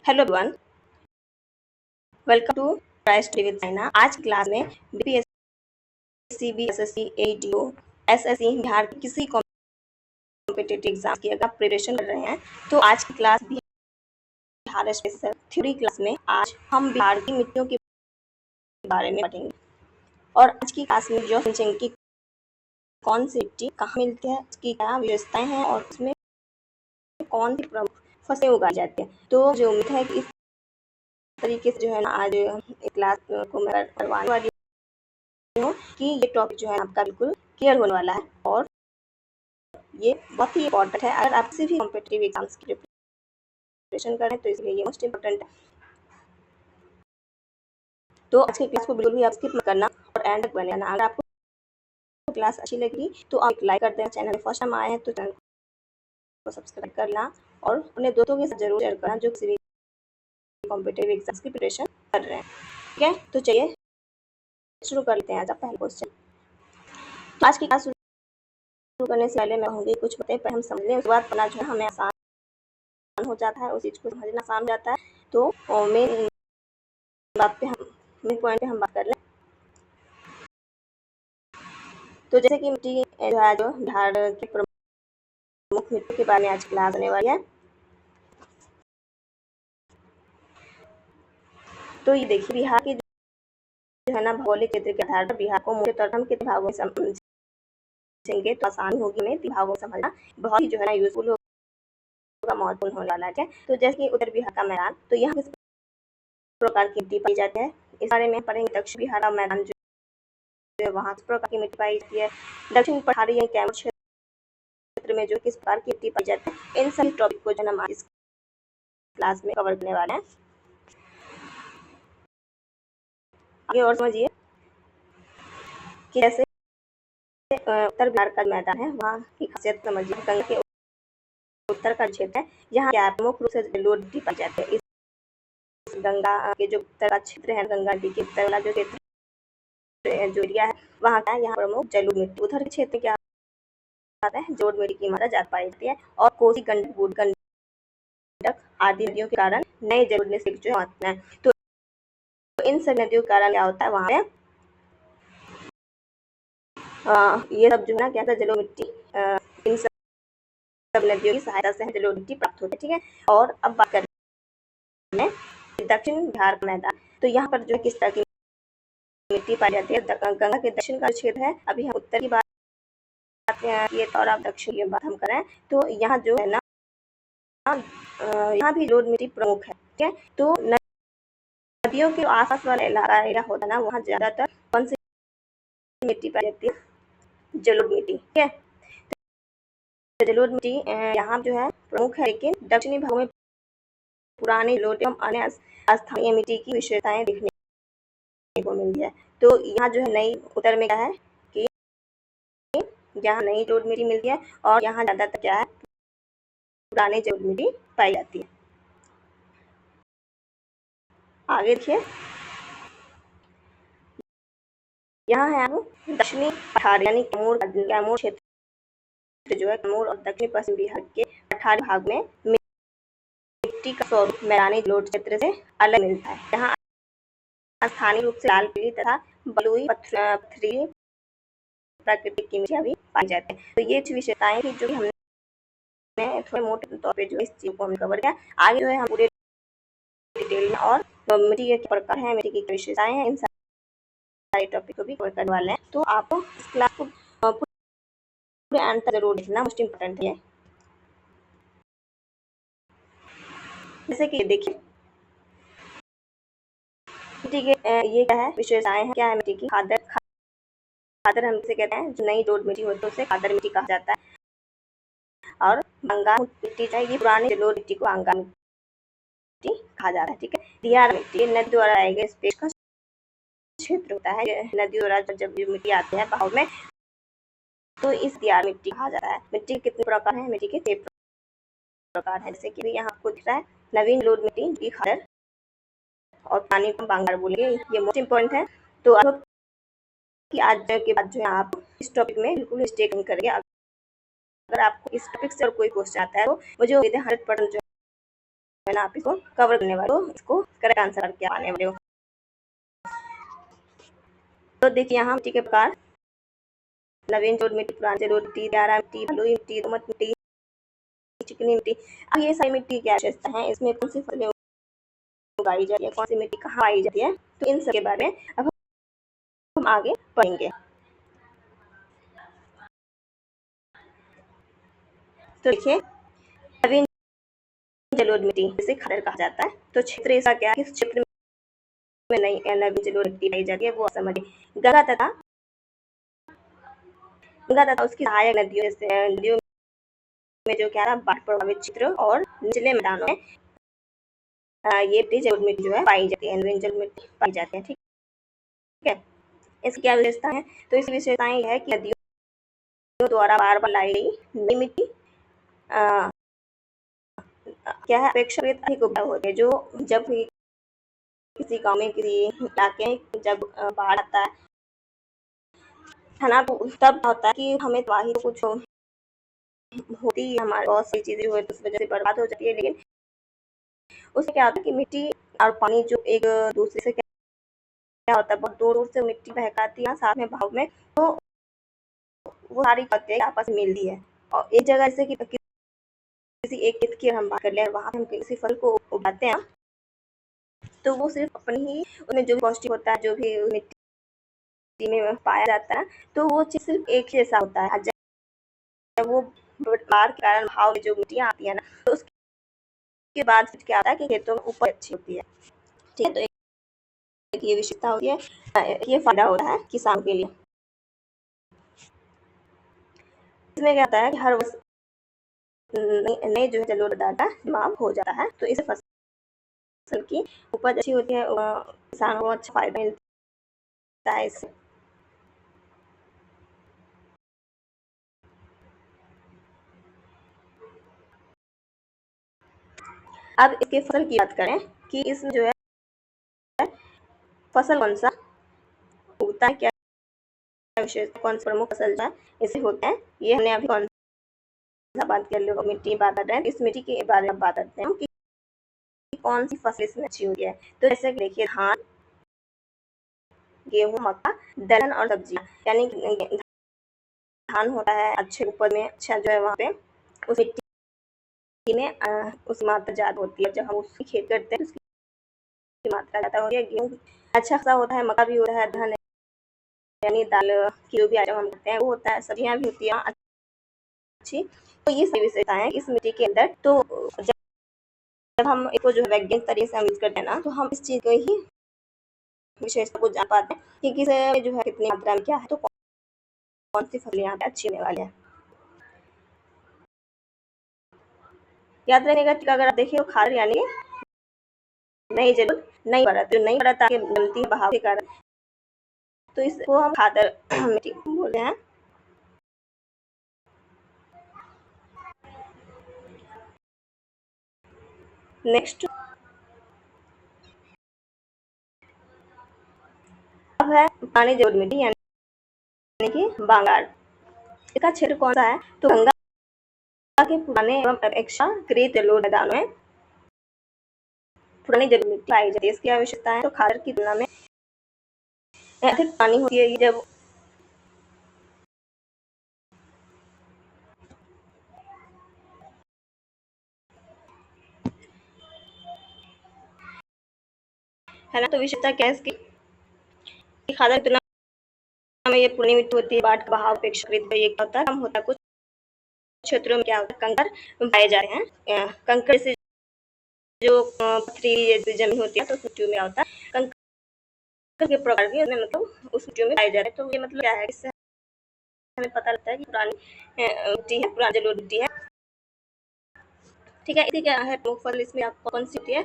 Hello everyone, welcome to try study with China. आज की class में BPSC, BSSC, ADO, SSC Bihar के किसी कॉम्पिटिटिव एग्जाम की अगर आप प्रिपरेशन कर रहे हैं तो आज की class Bihar special theory class में आज हम बिहार की मिट्टियों के बारे में पढ़ेंगे। और आज की क्लास में जो समझेंगे कि कौन सी मिट्टी कहाँ मिलती है, उसकी क्या विशेषताएं हैं और उसमें कौन सी प्रमुख फसलें उगाई जाती हैं। तो जो उम्मीद है कि इस तरीके से जो है ना आज क्लास को मैं करवाने वाली हूँ कि ये टॉपिक जो है आपका बिल्कुल क्लियर होने वाला है और ये बहुत ही इंपॉर्टेंट है। अगर आप किसी भी कॉम्पिटिटिव एग्जाम्स की प्रिपरेशन करें तो इसलिए ये मोस्ट इंपॉर्टेंट है। तो आज की क्लास को बिल्कुल भी आप स्किप मत करना और एंड तक बने रहना। अगर आपको क्लास अच्छी लगी तो आप लाइक कर देना। चैनल में फर्स्ट टाइम आए हैं तो चैनल को सब्सक्राइब करना और अपने दोस्तों के साथ जरूर शेयर करना जो किसी भी कॉम्पिटिटिव एग्जाम्स की प्रिपरेशन कर रहे हैं। ठीक है, तो चलिए शुरू कर लेते हैं आज पहला क्वेश्चन। तो आज की क्लास शुरू करने से पहले मैं कहूँगी कुछ बातें पर हम समझ लें, उसके बाद पढ़ना जो है हमें आसान हो जाता है, उस चीज़ को समझना आसान हो जाता है। तो मेन बात पे हम मेन पॉइंट पे हम बात कर लें। तो जैसे कि मिट्टी जो है जो बिहार के प्रमुख मिट्टी के बारे में आज क्लास होने वाली है। तो ये देखिए बिहार की जो है ना भौगोलिक क्षेत्र के आधार पर बिहार को मुख्य तौर पर हम कितने भागों में समझेंगे तो आसानी होगी हमें 3 भागों में समझना। बहुत ही जो है ना यूजफुल होगा, महत्वपूर्ण होने वाला है। तो जैसे कि उत्तर बिहार का मैदान, तो यहाँ किस प्रकार की मिट्टी पाई जाती है इस बारे में पढ़ेंगे। दक्षिण बिहार का मैदान जो है वहाँ किस प्रकार की मिट्टी पाई जाती है। दक्षिण पहाड़ी या कैमूर क्षेत्र में जो किस प्रकार की मिट्टी पाई जाती है। इन सभी टॉपिक को जो हम इस क्लास में कवर करने वाले हैं। आगे और समझिए कि जैसे उत्तर बिहार का मैदान है वहाँ की खासियत समझिए। गंगा के उत्तर का क्षेत्र है, यहाँ क्या प्रमुख रूप से जलोढ़ मिट्टी पाई जाती है। इस गंगा के जो उत्तर का क्षेत्र है, गंगा नदी के उत्तर वाला जो क्षेत्र जो एरिया है वहाँ का यहाँ प्रमुख जलोढ़ मिट्टी। उधर के क्षेत्र क्या होता है, जलोढ़ मिट्टी की मात्रा ज्यादा पाई जाती है और कोसी, गंडक, बूढ़गंडक आदि नदियों के कारण नए जलोढ़ में से जो आते हैं। तो इन सब नदियों के कारण क्या होता है वहाँ पे ये सब जो है ना क्या था जलोढ़ मिट्टी इन सब नदियों की सहायता से जलोढ़ मिट्टी प्राप्त होती है। ठीक है, और अब बात करते हैं दक्षिण बिहार का मैदान। तो यहाँ पर जो किस तरह की मिट्टी पाई जाती है। गंगा के दक्षिण का क्षेत्र है। अभी हम उत्तर की बात किए तो और आप दक्षिण की बात हम करें तो यहाँ जो है ना यहाँ भी जलोढ़ मिट्टी प्रमुख है। ठीक है, तो नदियों के आसपास वाला एरिया होता है ना वहाँ ज्यादातर कौन सी मिट्टी पाई जाती है, जलोढ़ मिट्टी। ठीक है, जलोढ़ मिट्टी यहाँ जो है प्रमुख है, लेकिन दक्षिणी भागों में पुराने जलोढ़ एवं अन्य स्थानीय मिट्टी की विशेषताएं देखने को मिलती है। तो यहाँ जो है नई उत्तर में क्या है कि यहाँ नई जलोढ़ मिट्टी मिलती है और यहाँ ज्यादातर क्या है पुराने जलोढ़ मिट्टी पाई जाती है। आगे देखिए, यहाँ है आप दक्षिणी पठार यानी कैमूर क्षेत्र जो है कैमूर और दक्षिण पश्चिम बिहार के पठारी भाग में मिट्टी का स्वरूप मैदानी जलोढ़ क्षेत्र से अलग मिलता है। यहाँ स्थानीय रूप से लाल, पीली तथा बलुई पथरीली प्राकृतिक की मिट्टियाँ भी पाई जाती हैं। तो ये विशेषताएं थी जो हमने थोड़े मोटे तौर पे जो इस चीज को हम कवर किया। आगे जो है हम पूरे डिटेल में और मिट्टी के प्रकार हैं, मिट्टी की विशेषताएं हैं, इन सारे टॉपिक को भी कवर करने वाले हैं। तो आप इस क्लास को पूरे अंत तक जरूर देखना, मोस्ट इम्पोर्टेंट है। जैसे कि देखिए मिट्टी के ये क्या है विशेषताएं हैं, क्या है मिट्टी की। खादर हम इसे कहते हैं, जो नई जलोढ़ मिट्टी होती है उसे खादर मिट्टी कहा जाता है। और बंगाल मिट्टी जो है ये पुरानी जलोढ़ मिट्टी को अंगा मिट्टी कहा जाता है। ठीक है, दियार मिट्टी नदी द्वारा आए गए स्पेस का क्षेत्र होता है। नदी द्वारा जब मिट्टी आती है बहाव में तो इस दियार मिट्टी कहा जाता है। मिट्टी के कितने प्रकार हैं, मिट्टी के 6 प्रकार हैं। जैसे कि यहाँ आपको दिख रहा है नवीन जलोढ़ मिट्टी, खादर और पानी को बांगर बोलेंगे, ये मोस्ट इम्पोर्टेंट है। तो अब कि आज के बाद जो है आप इस टॉपिक में बिल्कुल स्टे करेंगे। अगर आपको इस टॉपिक से और कोई क्वेश्चन आता है तो मुझे उम्मीद है 100% जो मैं आप इसको कवर करने वाली हूँ, इसको करेक्ट आंसर क्या आने वाले हो। तो देखिए यहाँ मिट्टी के प्रकार: नवीन जलोढ़ मिट्टी, पुरानी जलोढ़ मिट्टी, ग्यारह मिट्टी, बलुई मिट्टी, दोमट मिट्टी, चिकनी मिट्टी। अब ये सारी मिट्टी क्या विशेषता है, इसमें कौन सी फसलें उगाई जाती है, कौन सी मिट्टी कहाँ पाई जाती है, तो इन सब के बारे में अब हम आगे पढ़ेंगे। तो देखिए नवीन जलोढ़ मिट्टी जिसे खादर कहा जाता है, तो क्षेत्र इसका क्या है, किस क्षेत्र में नई नवीन जलोढ़ मिट्टी पाई जाती है वो समझिए। गंगा तथा उसकी सहायक नदियों जैसे नदियों में जो क्या है बाढ़ प्रभावित क्षेत्र और निचले मैदानों में ये जलोढ़ मिट्टी जो है पाई जाती है, नवीन जलोढ़ मिट्टी पाई जाती है। ठीक है, इसकी क्या विशेषता है, तो इसकी विशेषताएं यह है कि नदियों द्वारा बार बार लाई गई नई मिट्टी क्या है अपेक्षाकृत अधिक उपजाऊ होती है। जो जब भी किसी गांव में किसी इलाके में जब बाढ़ आता है ना, तो तब होता है कि हमें तबाही तो कुछ होती है, हमारे बहुत सी चीजें जो है उस वजह से बर्बाद हो जाती है, लेकिन उससे क्या होता है कि मिट्टी और पानी जो एक दूसरे से क्या होता है बहुत दूर दूर से मिट्टी बहकाती है साथ में बहाव में, तो वो सारी बातें आपस में मिलती है। और एक जगह जैसे कि किसी एक खेत की हम बात कर लें, वहाँ पे हम किसी फल को उगाते हैं, तो वो सिर्फ अपनी ही उसमें जो भी पौष्टिक होता है, जो भी मिट्टी में पाया जाता है, तो वो चीज़ सिर्फ एक ही जैसा होता है। जब वो बाढ़ के कारण भाव में जो मिट्टियाँ आती है ना, तो उसके बाद फिर क्या होता है कि खेतों में उपज अच्छी होती है। ठीक है, तो एक ये विशेषता होती है, ये फायदा होता है किसानों के लिए। इसमें क्या होता है कि हर वर्ष नए जो है जलोढ़ पदार्थ का जमाव हो जाता है, तो इससे फसल की उपज अच्छी होती है, किसानों को अच्छा फायदा मिलता है इससे। अब इसके फसल की बात करें कि इसमें जो है फसल कौन सा उगता है, क्या विशेष कौन सा प्रमुख फसल जो है इसे होते हैं, ये हमने अभी कौन सा बात कर लिया, मिट्टी बात कर रहे हैं, इस मिट्टी के बारे में बात करते हैं कि कौन सी फसल इसमें अच्छी होती है। तो जैसे कि देखिए धान, गेहूं, मक्का, दलहन और सब्जियां, यानी कि धान होता है अच्छे उपज में, अच्छा जो है वहाँ पे उस मिट्टी में उस मात्रा ज़्यादा होती है, जब हम उसकी खेती करते हैं उसकी मात्रा ज़्यादा होती है। गेहूँ अच्छा सा होता है, मक्का भी होता है, धान यानी दाल की जो भी आइटम हम करते हैं वो होता है, सब्जियां भी होती हैं अच्छी। तो ये सभी विशेषताएं इस मिट्टी के अंदर, तो जब हम इसको जो है वैज्ञानिक तरीके से हम यूज करते हैं ना, तो हम इस चीज़ को ही विशेषता को जान पाते हैं कि किस जो है कितनी मात्रा में क्या है, तो कौन सी फसल यहाँ पे अच्छी होने वाली है। याद रखिएगा कि अगर आप देखिए खाद यानी नई जरूरत नई परत, जो नई परत आगे बनती है बहाव के कारण, तो इसको हम खादर मिट्टी बोलते हैं। नेक्स्ट अब है पानी जरूरत मिट्टी यानी कि बांगार। इसका क्षेत्र कौन सा है, तो गंगा के पुराने एवं अपेक्षाकृत जलोढ़ मैदानों में पुरानी जलोढ़ मिट्टी पाई जाती है। इसकी आवश्यकता है, तो खादर की तुलना में अधिक पानी होती है, जब है ना, तो विशेषता क्या है इसकी, खादर की तुलना में ये पुरानी मिट्टी होती है, बाढ़ का बहाव अपेक्षाकृत ये क्या होता है कम होता है। कुछ क्षेत्रों में क्या होता है कंकर पाए जा रहे हैं, कंकर से जो पथरीली जमीन होती है, तो उस मिट्टी में क्या होता है कंकर के प्रकार के मतलब उस मिट्टी में पाए जा रहे हैं। तो ये मतलब क्या है, इससे हमें पता लगता है कि पुरानी मिट्टी है, पुरानी जलोढ़ मिट्टी है। ठीक है, इसी क्या है प्रमुख फसल इसमें आपको कौन सी होती है,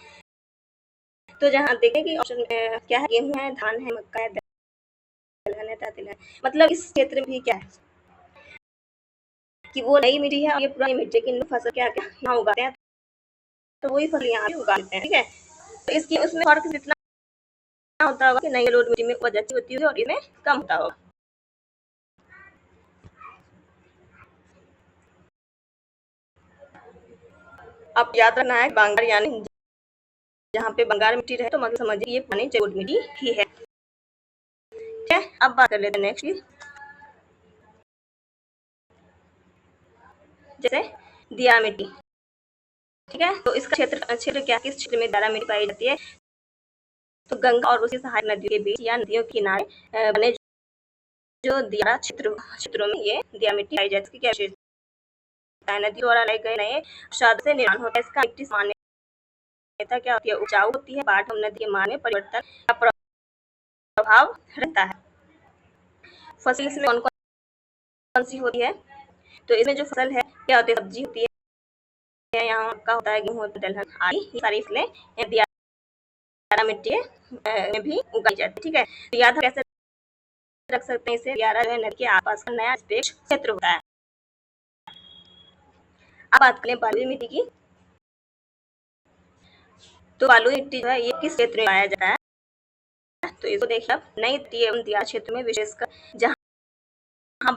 तो जहाँ देखें कि ऑप्शन क्या है, गेहूं है, धान है, मक्का है, दलहन है, तिल है। मतलब इस क्षेत्र में भी क्या है कि वो नई मिट्टी है और ये पुरानी मिट्टी, लेकिन फसल क्या क्या यहाँ उगाते हैं, तो वही फसल यहाँ भी उगाते हैं। ठीक है, तो इसकी उसमें फर्क इतना होता होगा कि नई जलोढ़ मिट्टी में उपज अच्छी होती होगी और इसमें कम होता होगा। अब याद रखना है बांगर यानी जहाँ पे बंगाल मिट्टी रहे तो मतलब समझिए ये पुरानी जलोढ़ मिट्टी ही है। ठीक है, अब बात कर लेते हैं नेक्स्ट की, जैसे दियारा मिट्टी। ठीक है, तो इसका क्षेत्र क्षेत्र क्या, किस क्षेत्र में दियारा मिट्टी पाई जाती है? तो गंगा और उसकी सहायक नदियों के बीच या नदियों के किनारे बने जो दियारा क्षेत्रों में ये दियारा मिट्टी पाई जाती है। इसकी क्या विशेषता है? नदी द्वारा लाए गए नए शब्द से निर्माण होता है। इसका मिट्टी सामान्यतः क्या होती है? उपजाऊ होती है। बाढ़ और नदी के मान में परिवर्तन का प्रभाव रहता है। फसल इसमें कौन कौन सी होती है? तो इसमें जो फसल है क्या होती है? सब्जी होती है, यहाँ मक्का होता है, गेहूँ होता है, दलहन आदि, ये सारी फसलें दियारा मिट्टी में भी उगाई जाती है। ठीक है, तो याद कैसे रख सकते हैं इसे? दियारा जो है नदी के आसपास का नया निरपेक्ष क्षेत्र होता है। अब बात करें बलुई मिट्टी की, तो बलुई मिट्टी जो है ये किस क्षेत्र में पाया जाता है? तो इसको देखिए आप, नई एवं दियारा क्षेत्र में विशेषकर जहाँ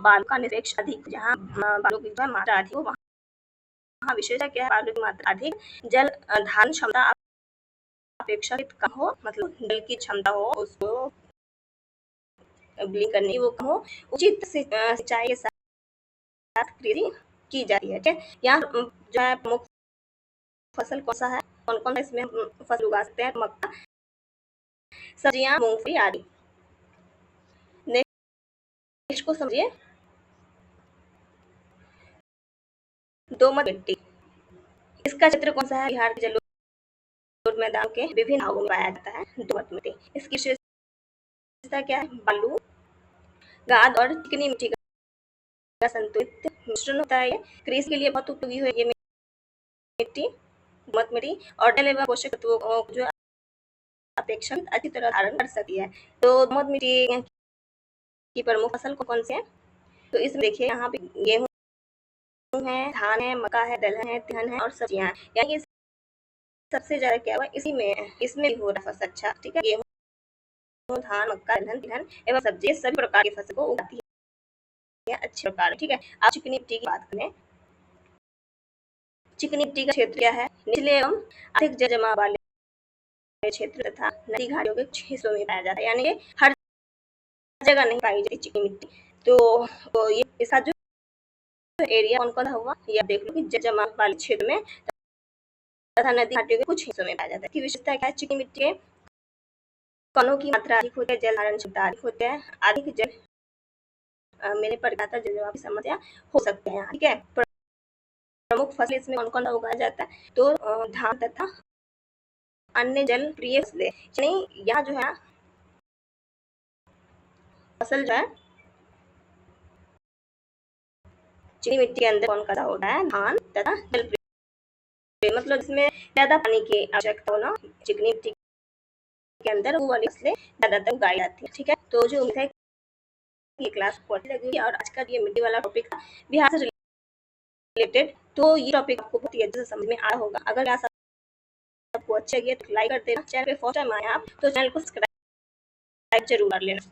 बालू का निरपेक्ष अधिक, जहाँ बालू की मात्रा अधिक हो वहाँ विशेषता क्या है? बालू की मात्रा अधिक, जल धारण क्षमता अपेक्षाकृत कम हो, मतलब जल की क्षमता हो उसको ब्लीच करने की वो कम हो, उचित सिंचाई के साथ कृषि की जाती है। ठीक है, यहाँ जो है प्रमुख फसल कौन सा है? कौन कौन इसमें फसल उगा सकते हैं? मक्का, सब्जियां, मूंगफली आदि। नेक्स्ट को समझिए, दोमट मिट्टी। इसका क्षेत्र कौन सा है? बिहार के जलोढ़ मैदान के विभिन्न भागों में पाया जाता है दोमट मिट्टी। इसकी विशेषता क्या है? बालू, गाद और चिकनी मिट्टी का संतुलित मिश्रण होता है। ये कृषि के लिए बहुत उपयोगी है ये मिट्टी, दोमट मिट्टी, और जल एवं पोषक तत्वों को जो अपेक्षाकृत अच्छी तरह धारण कर सकती है। तो दोमट मिट्टी की प्रमुख फसल कौन सी है? तो इसमें देखिए यहाँ पे गेहूँ है, धान है, मक्का है, दलहन है, तिलहन है और सब्जियां हैं। यानी सबसे ज्यादा क्या हुआ इसमें भी हो रहा फसल अच्छा। ठीक है, गेहूँ, धान, मक्का, दलहन, तिलहन एवं सब्जी सभी प्रकार की फसल को उगाती है अच्छे प्रकार। ठीक है, अब चिकनी मिट्टी की बात करें। चिकनी मिट्टी का क्षेत्र क्या है? निचले एवं अधिक जल जमाव वाले क्षेत्र तथा नदी घाटियों के कुछ हिस्सों में पाया जाता है। यानी कि हर जगह नहीं पाई जाती चिकनी मिट्टी। तो ये इसका जो एरिया कौन कौन हुआ ये आप देख लो कि जल जमाव वाले क्षेत्र में तथा नदी घाटियों के कुछ हिस्सों में पाया जाता है। की विशेषता क्या है? चिकनी मिट्टी के कणों की मात्रा अधिक होती है, जल धारण क्षमता अधिक होती है, अधिक जल मेरे प्रदाता जल जमाव की समस्या हो सकते हैं। ठीक है, प्रमुख फसल इसमें कौन कौन उगाया जाता है? तो धान तथा अन्य जल प्रिय फसलें। यानी यहाँ जो है फसल जो है चिकनी मिट्टी के अंदर कौन सा होता है? धान तथा जल प्रिय, मतलब जिसमें ज्यादा पानी की आवश्यकता हो ना, चिकनी मिट्टी के अंदर वो वाली फसलें ज्यादातर उगाई जाती है। ठीक है, तो जो उम्मीद है ये क्लास आपको अच्छी लगी और आज का ये मिट्टी वाला टॉपिक था बिहार से रिलेटेड, तो ये टॉपिक आपको बहुत ही अच्छे से समझ में आया होगा। अगर क्लास आपको अच्छी लगी है तो लाइक कर देना। चैनल पे फर्स्ट टाइम आए आप तो चैनल को सब्सक्राइब जरूर कर लेना।